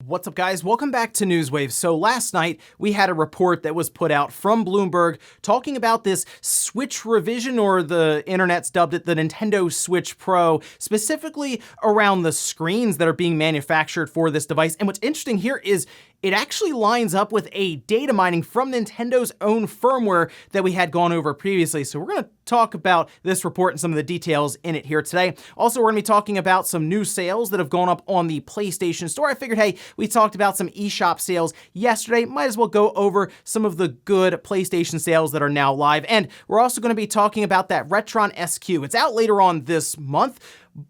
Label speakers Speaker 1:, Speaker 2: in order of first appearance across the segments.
Speaker 1: What's up, guys? Welcome back to Newswave. So last night we had a report that was put out from Bloomberg talking about this Switch revision, or the internet's dubbed it the Nintendo Switch Pro, specifically around the screens that are being manufactured for this device. And what's interesting here is it actually lines up with a data mining from Nintendo's own firmware that we had gone over previously. So we're going to talk about this report and some of the details in it here today. Also, we're going to be talking about some new sales that have gone up on the PlayStation Store. I figured, hey, we talked about some eShop sales yesterday. Might as well go over some of the good PlayStation sales that are now live. And we're also going to be talking about that RetroN Sq. It's out later on this month,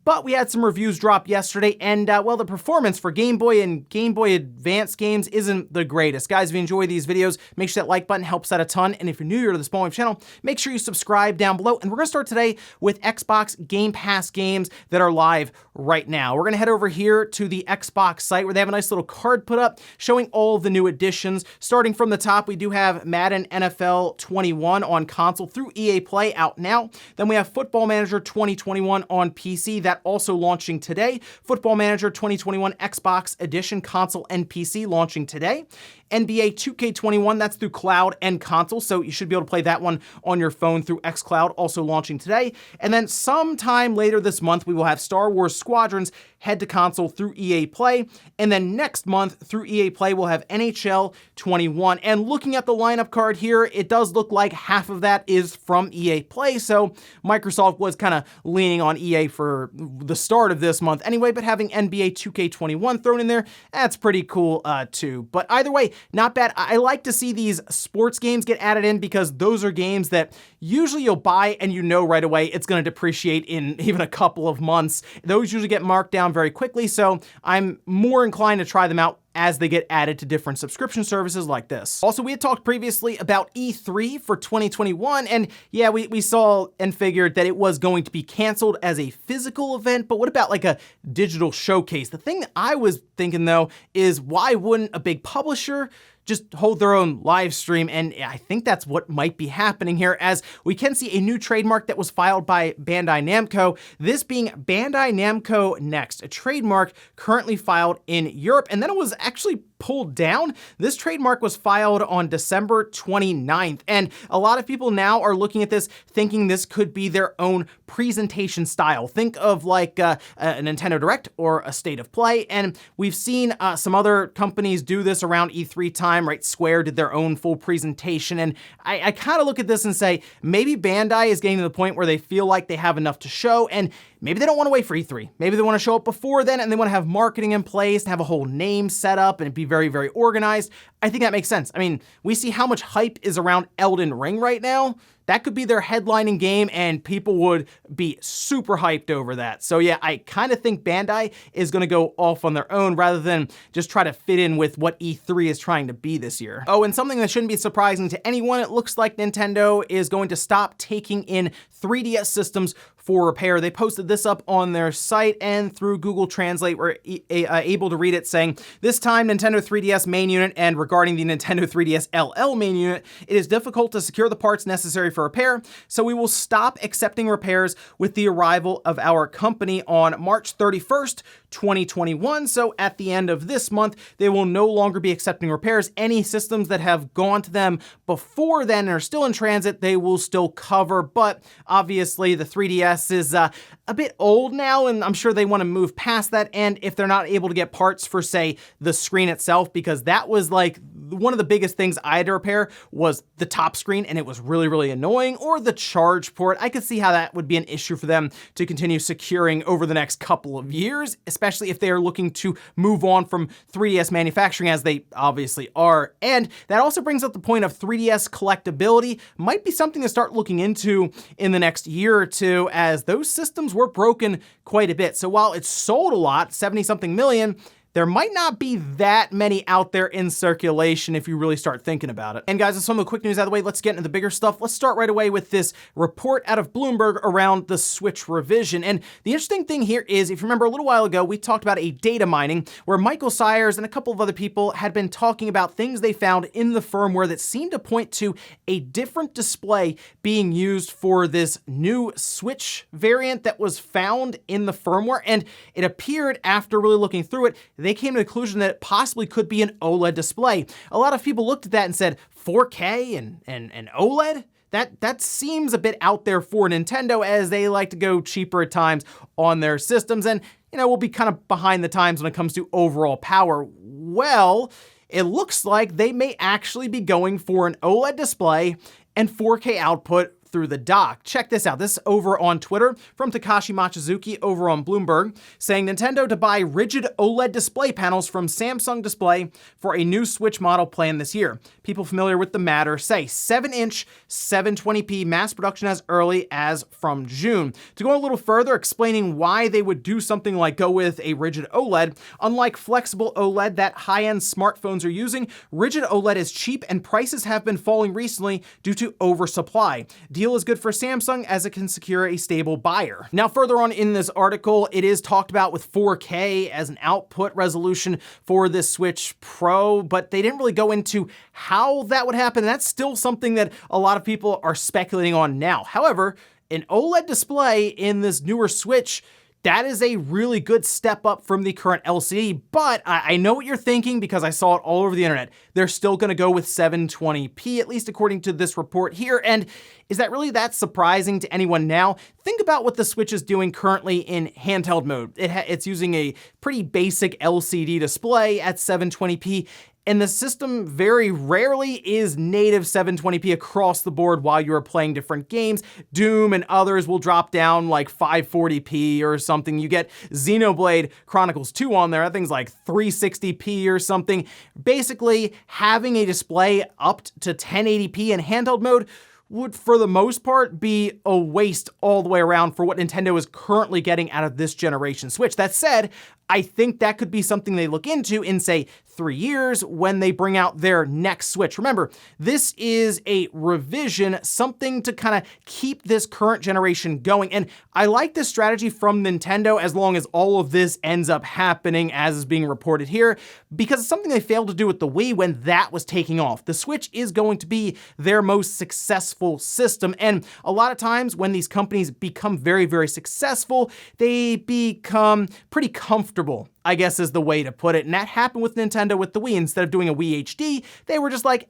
Speaker 1: but we had some reviews drop yesterday, and well, the performance for Game Boy and Game Boy Advance games isn't the greatest. Guys, if you enjoy these videos, make sure that like button helps out a ton, and if you're new here to the Small Wave channel, make sure you subscribe down below. And we're gonna start today with Xbox Game Pass games that are live right now. We're gonna head over here to the Xbox site where they have a nice little card put up showing all of the new additions. Starting from the top, we do have Madden NFL 21 on console through EA Play out now. Then we have Football Manager 2021 on PC, that also launching today. Football Manager 2021 Xbox Edition console and PC launching today. NBA 2K21, that's through cloud and console, so you should be able to play that one on your phone through xCloud, also launching today. And then sometime later this month, we will have Star Wars Squadrons head to console through EA Play. And then next month through EA Play, we'll have NHL 21. And looking at the lineup card here, it does look like half of that is from EA Play. So Microsoft was kind of leaning on EA for the start of this month anyway, but having NBA 2K21 thrown in there, that's pretty cool too. But either way, not bad. I like to see these sports games get added in because those are games that usually you'll buy and you know right away it's going to depreciate in even a couple of months. Those usually get marked down very quickly, so I'm more inclined to try them out as they get added to different subscription services like this. Also, we had talked previously about E3 for 2021, and yeah, we saw and figured that it was going to be canceled as a physical event, but what about like a digital showcase? The thing that I was thinking though is, why wouldn't a big publisher just hold their own live stream? And I think that's what might be happening here, as we can see a new trademark that was filed by Bandai Namco, this being Bandai Namco Next, a trademark currently filed in Europe, and then it was actually pulled down. This trademark was filed on December 29th, and a lot of people now are looking at this thinking this could be their own presentation style. Think of like a Nintendo Direct or a State of Play, and we've seen some other companies do this around E3 time, right? Square did their own full presentation, and I kind of look at this and say, maybe Bandai is getting to the point where they feel like they have enough to show, and maybe they don't want to wait for E3. Maybe they want to show up before then, and they want to have marketing in place and have a whole name set up and be very, very organized. I think that makes sense. I mean, we see how much hype is around Elden Ring right now. That could be their headlining game, and people would be super hyped over that. So yeah, I kind of think Bandai is going to go off on their own rather than just try to fit in with what E3 is trying to be this year. Oh, and something that shouldn't be surprising to anyone, it looks like Nintendo is going to stop taking in 3DS systems for repair. They posted this up on their site, and through Google Translate we're able to read it saying, this time Nintendo 3DS main unit and regarding the Nintendo 3DS LL main unit, it is difficult to secure the parts necessary for repair, so we will stop accepting repairs with the arrival of our company on March 31st, 2021. So at the end of this month, they will no longer be accepting repairs. Any systems that have gone to them before then and are still in transit, they will still cover, but obviously the 3DS is a bit old now, and I'm sure they want to move past that. And if they're not able to get parts for, say, the screen itself, because that was like one of the biggest things I had to repair was the top screen, and it was really, really annoying, or the charge port. I could see how that would be an issue for them to continue securing over the next couple of years, especially if they are looking to move on from 3DS manufacturing, as they obviously are. And that also brings up the point of 3DS collectability might be something to start looking into in the next year or two, as those systems were broken quite a bit. So while it's sold a lot, 70-something million, there might not be that many out there in circulation if you really start thinking about it. And guys, with some of the quick news out of the way, let's get into the bigger stuff. Let's start right away with this report out of Bloomberg around the Switch revision. And the interesting thing here is, if you remember a little while ago, we talked about a data mining where Michael Sayers and a couple of other people had been talking about things they found in the firmware that seemed to point to a different display being used for this new Switch variant that was found in the firmware. And it appeared, after really looking through it, they came to the conclusion that it possibly could be an OLED display. A lot of people looked at that and said, 4K and OLED? That seems a bit out there for Nintendo, as they like to go cheaper at times on their systems, and we'll be kind of behind the times when it comes to overall power. Well, it looks like they may actually be going for an OLED display and 4K output through the dock. Check this out. This is over on Twitter from Takashi Machizuki over on Bloomberg, saying Nintendo to buy rigid OLED display panels from Samsung Display for a new Switch model planned this year. People familiar with the matter say 7-inch 720p mass production as early as from June. To go a little further, explaining why they would do something like go with a rigid OLED, unlike flexible OLED that high-end smartphones are using, rigid OLED is cheap and prices have been falling recently due to oversupply. Deal is good for Samsung as it can secure a stable buyer. Now, further on in this article, it is talked about with 4K as an output resolution for this Switch Pro, but they didn't really go into how that would happen. And that's still something that a lot of people are speculating on now. However, an OLED display in this newer Switch, that is a really good step up from the current LCD, but I know what you're thinking because I saw it all over the internet. They're still going to go with 720p, at least according to this report here. And is that really that surprising to anyone now? Think about what the Switch is doing currently in handheld mode. It's using a pretty basic LCD display at 720p. And the system very rarely is native 720p across the board while you are playing different games. Doom and others will drop down like 540p or something. You get Xenoblade Chronicles 2 on there, that thing's like 360p or something. Basically, having a display up to 1080p in handheld mode would, for the most part, be a waste all the way around for what Nintendo is currently getting out of this generation Switch. That said, I think that could be something they look into in, say, 3 years when they bring out their next Switch. Remember, this is a revision, something to kind of keep this current generation going. And I like this strategy from Nintendo as long as all of this ends up happening as is being reported here, because it's something they failed to do with the Wii when that was taking off. The Switch is going to be their most successful system. And a lot of times when these companies become very, very successful, they become pretty comfortable, I guess is the way to put it. And that happened with Nintendo with the Wii. Instead of doing a Wii HD, they were just like,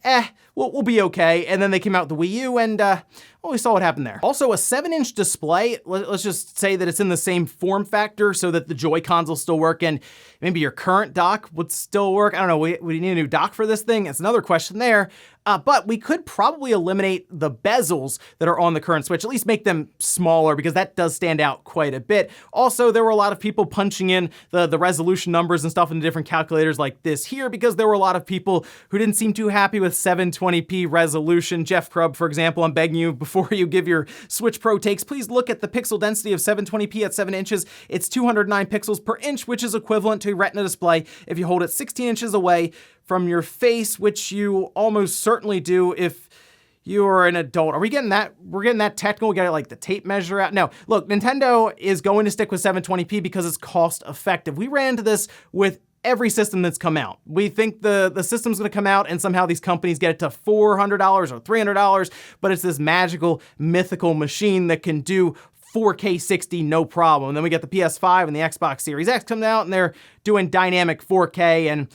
Speaker 1: we'll be okay. And then they came out with the Wii U and, we saw what happened there. Also, a 7-inch display, let's just say that it's in the same form factor so that the Joy-Cons will still work and maybe your current dock would still work. I don't know, would you need a new dock for this thing? It's another question there. But we could probably eliminate the bezels that are on the current Switch, at least make them smaller, because that does stand out quite a bit. Also, there were a lot of people punching in the resolution numbers and stuff into different calculators like this here, because there were a lot of people who didn't seem too happy with 720p resolution. Jeff Grubb, for example, I'm begging you, before you give your Switch Pro takes, please look at the pixel density of 720p at 7 inches. It's 209 pixels per inch, which is equivalent to a Retina display if you hold it 16 inches away from your face, which you almost certainly do if you're an adult. Are we getting that? We're getting that technical? We got like the tape measure out? No, look, Nintendo is going to stick with 720p because it's cost effective. We ran into this with every system that's come out. We think the system's gonna come out and somehow these companies get it to $400 or $300, but it's this magical, mythical machine that can do 4K 60 no problem. And then we get the PS5 and the Xbox Series X coming out and they're doing dynamic 4K and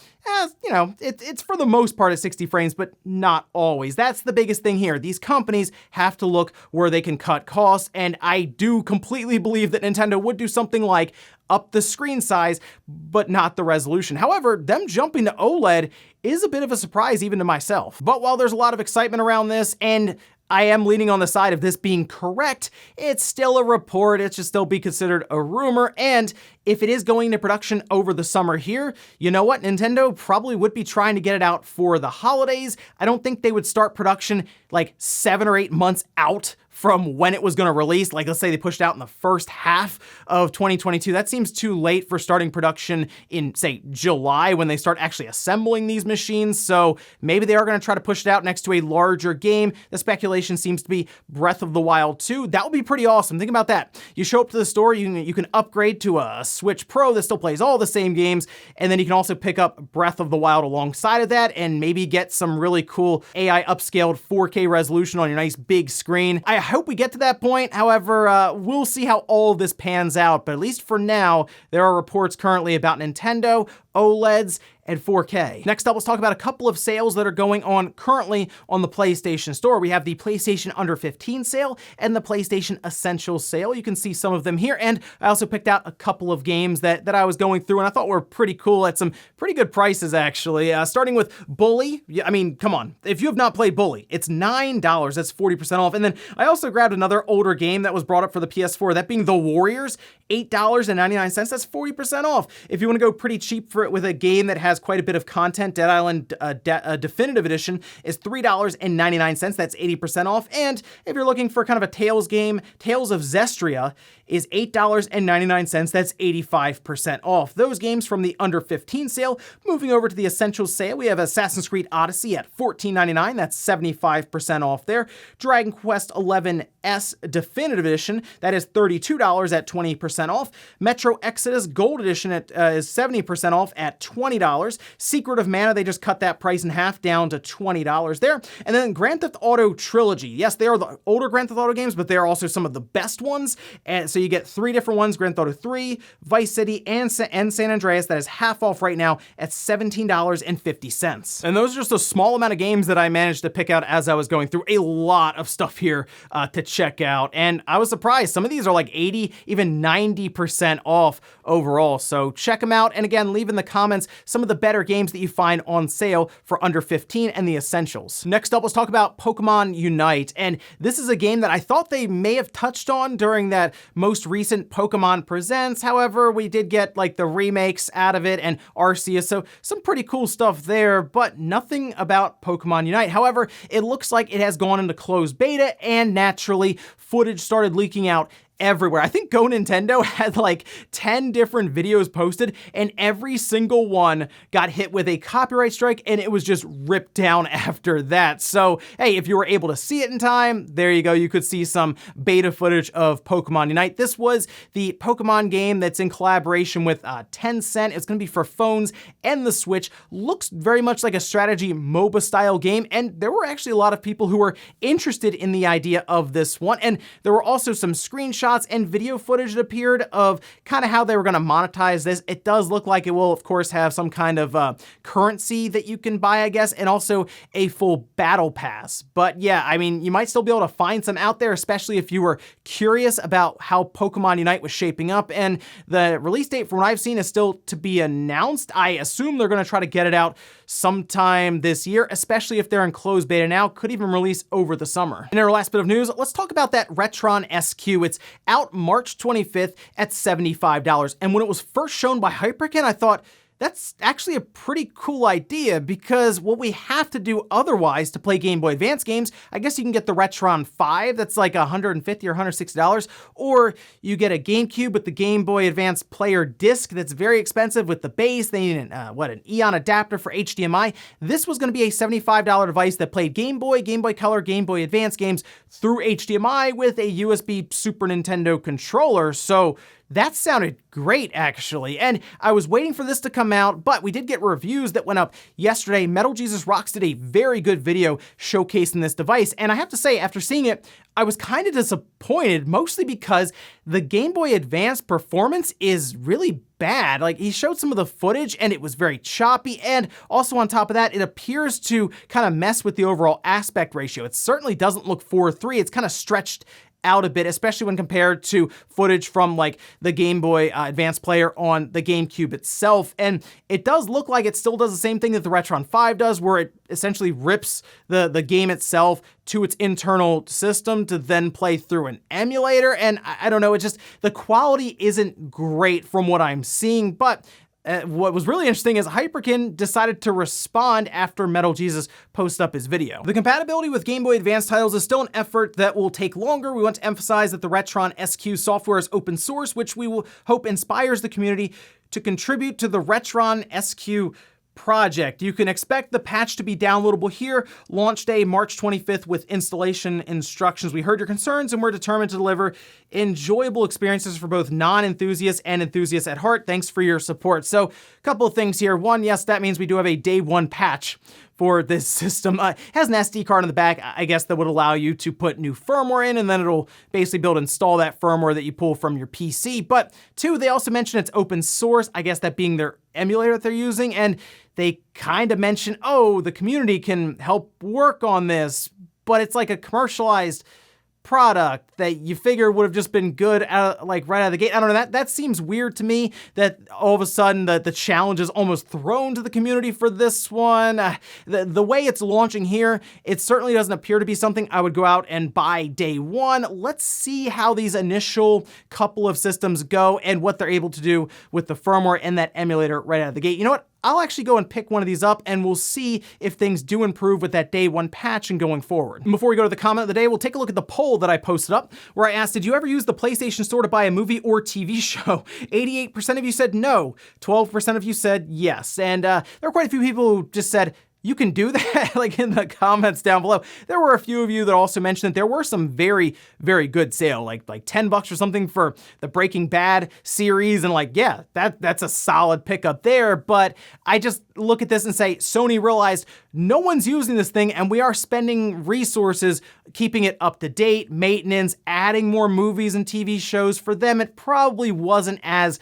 Speaker 1: it's for the most part at 60 frames, but not always. That's the biggest thing here. These companies have to look where they can cut costs, and I do completely believe that Nintendo would do something like up the screen size, but not the resolution. However, them jumping to OLED is a bit of a surprise even to myself. But while there's a lot of excitement around this, and I am leaning on the side of this being correct, it's still a report, it should still be considered a rumor, and if it is going into production over the summer here, you know what? Nintendo probably would be trying to get it out for the holidays. I don't think they would start production like 7 or 8 months out from when it was going to release. Like, let's say they pushed out in the first half of 2022. That seems too late for starting production in, say, July when they start actually assembling these machines. So maybe they are going to try to push it out next to a larger game. The speculation seems to be Breath of the Wild 2. That would be pretty awesome. Think about that. You show up to the store, you can upgrade to a Switch Pro that still plays all the same games, and then you can also pick up Breath of the Wild alongside of that and maybe get some really cool AI upscaled 4K resolution on your nice big screen. I hope we get to that point. However, we'll see how all of this pans out, but at least for now, there are reports currently about Nintendo, OLEDs, and 4K. Next up, let's talk about a couple of sales that are going on currently on the PlayStation Store. We have the PlayStation Under 15 sale and the PlayStation Essentials sale. You can see some of them here, and I also picked out a couple of games that I was going through and I thought were pretty cool at some pretty good prices, actually. Starting with Bully. I mean, come on. If you have not played Bully, it's $9. That's 40% off. And then I also grabbed another older game that was brought up for the PS4, that being The Warriors, $8.99. That's 40% off. If you want to go pretty cheap for it with a game that has quite a bit of content, Dead Island Definitive Edition is $3.99. That's 80% off. And if you're looking for kind of a Tales game, Tales of Zestria is $8.99. That's 85% off. Those games from the Under 15 sale. Moving over to the Essentials sale, we have Assassin's Creed Odyssey at $14.99. That's 75% off there. Dragon Quest XI S Definitive Edition, that is $32 at 20% off. Metro Exodus Gold Edition is 70% off at $20. Secret of Mana, they just cut that price in half down to $20 there. And then Grand Theft Auto Trilogy. Yes, they are the older Grand Theft Auto games, but they are also some of the best ones. And so you get 3 different ones, Grand Theft Auto 3, Vice City, and San Andreas. That is half off right now at $17.50. And those are just a small amount of games that I managed to pick out as I was going through. A lot of stuff here to check out. And I was surprised. Some of these are like 80, even 90% off overall. So check them out. And again, leave in the comments some of the better games that you find on sale for Under 15 and the Essentials. Next up, let's talk about Pokemon Unite. And this is a game that I thought they may have touched on during that most recent Pokemon Presents. However, we did get like the remakes out of it and Arceus, so some pretty cool stuff there, but nothing about Pokemon Unite. However, it looks like it has gone into closed beta, and naturally, footage started leaking out everywhere. I think Go Nintendo had like 10 different videos posted, and every single one got hit with a copyright strike, and it was just ripped down after that. So, hey, if you were able to see it in time, there you go. You could see some beta footage of Pokemon Unite. This was the Pokemon game that's in collaboration with Tencent. It's going to be for phones and the Switch. Looks very much like a strategy MOBA style game, and there were actually a lot of people who were interested in the idea of this one. And there were also some screenshots and video footage that appeared of kind of how they were going to monetize this. It does look like it will, of course, have some kind of currency that you can buy, I guess, and also a full battle pass. But yeah, I mean, you might still be able to find some out there, especially if you were curious about how Pokemon Unite was shaping up. And the release date, from what I've seen, is still to be announced. I assume they're going to try to get it out sometime this year, especially if they're in closed beta now. Could even release over the summer. And in our last bit of news, let's talk about that RetroN Sq. It's out March 25th at $75. And when it was first shown by Hyperkin, I thought, that's actually a pretty cool idea, because what we have to do otherwise to play Game Boy Advance games, I guess you can get the RetroN 5, that's like $150 or $160, or you get a GameCube with the Game Boy Advance player disc that's very expensive with the base. They need an Eon adapter for HDMI. This was going to be a $75 device that played Game Boy Color, Game Boy Advance games through HDMI with a USB Super Nintendo controller. So that sounded great, actually, and I was waiting for this to come out, but we did get reviews that went up yesterday. Metal Jesus Rocks did a very good video showcasing this device, and I have to say, after seeing it, I was kind of disappointed, mostly because the Game Boy Advance performance is really bad. Like, he showed some of the footage, and it was very choppy, and also on top of that, it appears to kind of mess with the overall aspect ratio. It certainly doesn't look 4:3. It's kind of stretched out a bit, especially when compared to footage from like the Game Boy Advance player on the GameCube itself. And it does look like it still does the same thing that the RetroN 5 does, where it essentially rips the game itself to its internal system to then play through an emulator. And I don't know, it's just, the quality isn't great from what I'm seeing, but what was really interesting is Hyperkin decided to respond after Metal Jesus posted up his video. The compatibility with Game Boy Advance titles is still an effort that will take longer. We want to emphasize that the RetroN Sq software is open source, which we will hope inspires the community to contribute to the RetroN Sq project. You can expect the patch to be downloadable here. Launch day, March 25th with installation instructions. We heard your concerns and we're determined to deliver enjoyable experiences for both non-enthusiasts and enthusiasts at heart. Thanks for your support. So a couple of things here. One, yes, that means we do have a day one patch for this system. It has an SD card in the back, I guess, that would allow you to put new firmware in, and then it'll basically be able to install that firmware that you pull from your PC. But two, they also mention it's open source, I guess that being their emulator that they're using, and they kind of mention, oh, the community can help work on this, but it's like a commercialized product that you figure would have just been good like right out of the gate. I don't know, that seems weird to me, that all of a sudden the challenge is almost thrown to the community for this one. The way it's launching here, it certainly doesn't appear to be something I would go out and buy day one. Let's see how these initial couple of systems go and what they're able to do with the firmware and that emulator right out of the gate. You know what? I'll actually go and pick one of these up and we'll see if things do improve with that day one patch and going forward. And before we go to the comment of the day, we'll take a look at the poll that I posted up where I asked, did you ever use the PlayStation Store to buy a movie or TV show? 88% of you said no, 12% of you said yes. And there were quite a few people who just said, you can do that, like in the comments down below. There were a few of you that also mentioned that there were some very, very good sale, like $10 or something for the Breaking Bad series. And like, yeah, that's a solid pickup there. But I just look at this and say, Sony realized no one's using this thing and we are spending resources keeping it up to date, maintenance, adding more movies and TV shows. For them, it probably wasn't as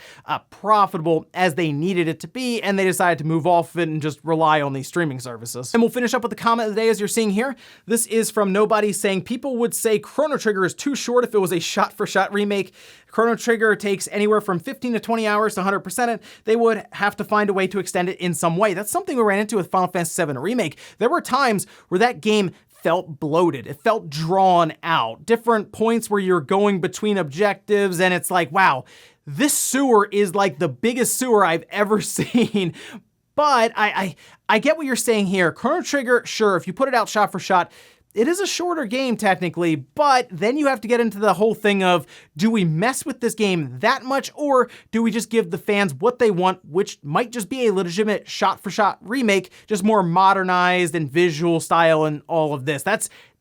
Speaker 1: profitable as they needed it to be, and they decided to move off of it and just rely on these streaming services. And we'll finish up with the comment of the day as you're seeing here. This is from Nobody saying, people would say Chrono Trigger is too short if it was a shot-for-shot remake. Chrono Trigger takes anywhere from 15 to 20 hours to 100% it. They would have to find a way to extend it in some way. That's something we ran into with Final Fantasy VII Remake. There were times where that game felt bloated. It felt drawn out. Different points where you're going between objectives and it's like, wow, this sewer is like the biggest sewer I've ever seen. But I get what you're saying here. Chrono Trigger, sure, if you put it out shot for shot, it is a shorter game technically, but then you have to get into the whole thing of, do we mess with this game that much, or do we just give the fans what they want, which might just be a legitimate shot-for-shot remake, just more modernized and visual style and all of this.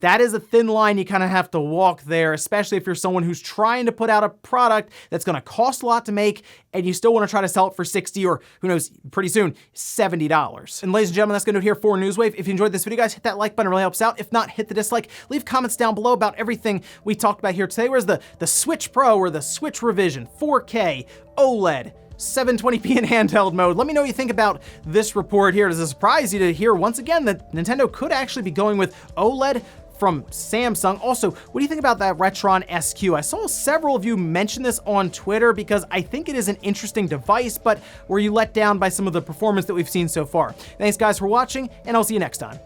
Speaker 1: That is a thin line you kind of have to walk there, especially if you're someone who's trying to put out a product that's going to cost a lot to make and you still want to try to sell it for $60 or who knows, pretty soon, $70. And ladies and gentlemen, that's going to do it here for Newswave. If you enjoyed this video, guys, hit that like button, it really helps out. If not, hit the dislike. Leave comments down below about everything we talked about here today. Where's the Switch Pro or the Switch Revision, 4K, OLED, 720p in handheld mode. Let me know what you think about this report here. Does it surprise you to hear once again that Nintendo could actually be going with OLED from Samsung? Also, what do you think about that RetroN Sq? I saw several of you mention this on Twitter because I think it is an interesting device, but were you let down by some of the performance that we've seen so far? Thanks guys for watching, and I'll see you next time.